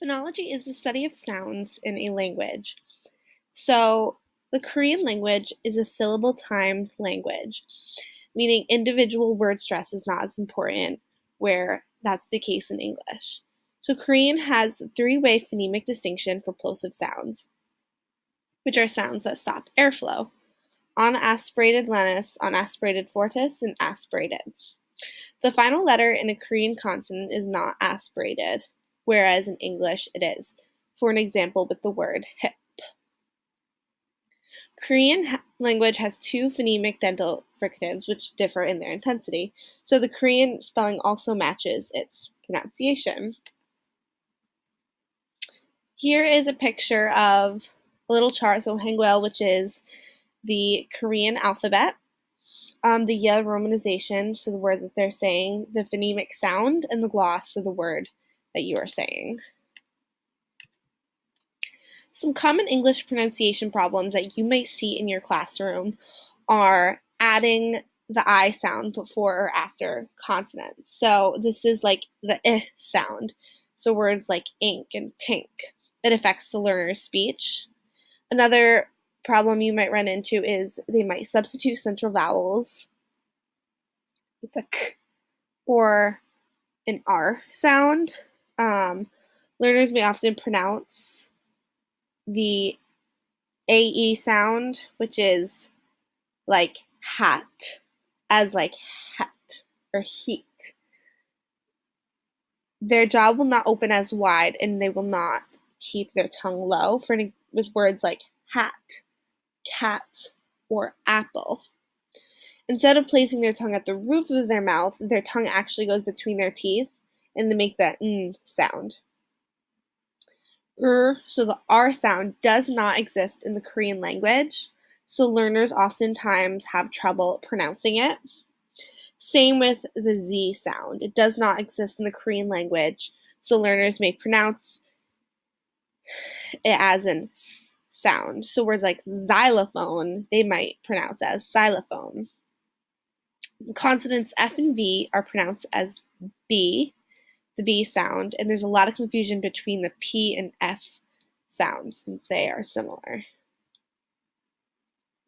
Phonology is the study of sounds in a language. So, the Korean language is a syllable timed language, meaning individual word stress is not as important, where that's the case in English. So, Korean has three-way phonemic distinction for plosive sounds, which are sounds that stop airflow: unaspirated lenus, unaspirated fortis, and aspirated. The final letter in a Korean consonant is not aspirated, whereas in English it is. For an example, with the word hip. Korean language has two phonemic dental fricatives which differ in their intensity, so the Korean spelling also matches its pronunciation. Here is a picture of a little chart, so Hangul, which is the Korean alphabet, the Y romanization, so the word that they're saying, the phonemic sound, and the gloss, so the word that you are saying. Some common English pronunciation problems that you might see in your classroom are adding the I sound before or after consonants. So this is like the I sound. So words like ink and pink. It affects the learner's speech. Another problem you might run into is they might substitute central vowels with a K or an R sound. Learners may often pronounce the AE sound, which is like hat, as like hat or heat. Their jaw will not open as wide, and they will not keep their tongue low with words like hat, cat, or apple. Instead of placing their tongue at the roof of their mouth, their tongue actually goes between their teeth, and they make that n sound. So the R sound does not exist in the Korean language, so learners oftentimes have trouble pronouncing it. Same with the Z sound. It does not exist in the Korean language, so learners may pronounce it as an S sound. So words like xylophone, they might pronounce as xylophone. The consonants F and V are pronounced as B, the B sound, and there's a lot of confusion between the P and F sounds since they are similar.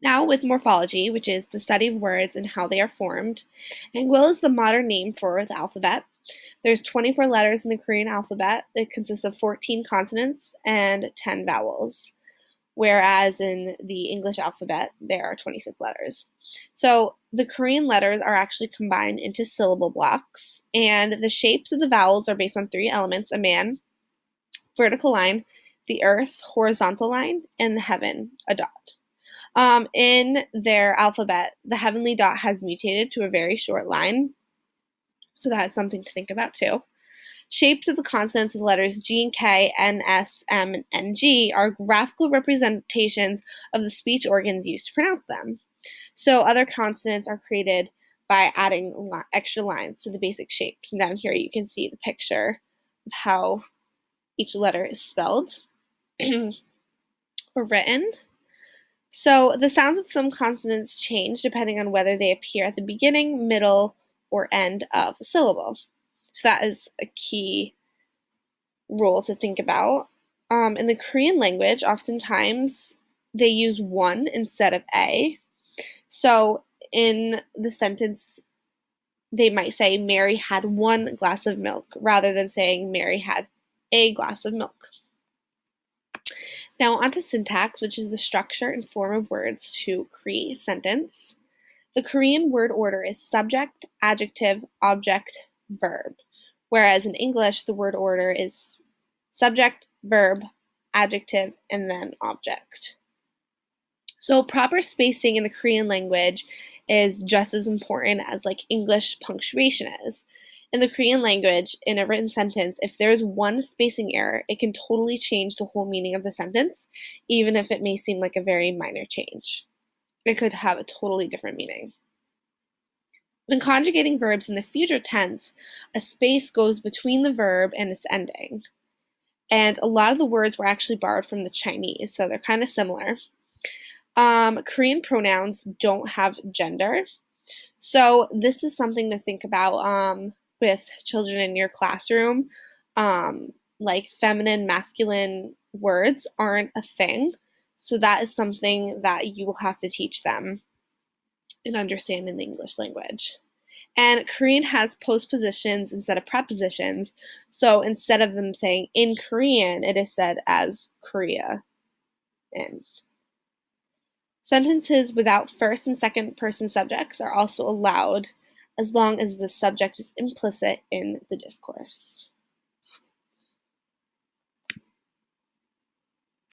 Now with morphology, which is the study of words and how they are formed, Hangul is the modern name for the alphabet. There's 24 letters in the Korean alphabet. It consists of 14 consonants and 10 vowels, whereas in the English alphabet, there are 26 letters. So the Korean letters are actually combined into syllable blocks, and the shapes of the vowels are based on three elements: a man, vertical line, the earth, horizontal line, and the heaven, a dot. In their alphabet, the heavenly dot has mutated to a very short line, so that is something to think about too. Shapes of the consonants of the letters G and K, N, S, M, and NG are graphical representations of the speech organs used to pronounce them. So other consonants are created by adding extra lines to the basic shapes. And down here you can see the picture of how each letter is spelled or written. So the sounds of some consonants change depending on whether they appear at the beginning, middle, or end of a syllable. So that is a key rule to think about. In the Korean language, oftentimes they use one instead of a. So in the sentence, they might say Mary had 1 glass of milk rather than saying Mary had a glass of milk. Now onto syntax, which is the structure and form of words to create a sentence. The Korean word order is subject, adjective, object, verb, whereas in English the word order is subject, verb, adjective, and then object. So proper spacing in the Korean language is just as important as like English punctuation is. In the Korean language, in a written sentence, if there's one spacing error, it can totally change the whole meaning of the sentence, even if it may seem like a very minor change. It could have a totally different meaning. When conjugating verbs in the future tense, a space goes between the verb and its ending. And a lot of the words were actually borrowed from the Chinese, so they're kind of similar. Korean pronouns don't have gender. So this is something to think about with children in your classroom. like feminine, masculine words aren't a thing. So that is something that you will have to teach them and understand in the English language. And Korean has postpositions instead of prepositions. So instead of them saying in Korean, it is said as Korea. And sentences without first and second person subjects are also allowed as long as the subject is implicit in the discourse.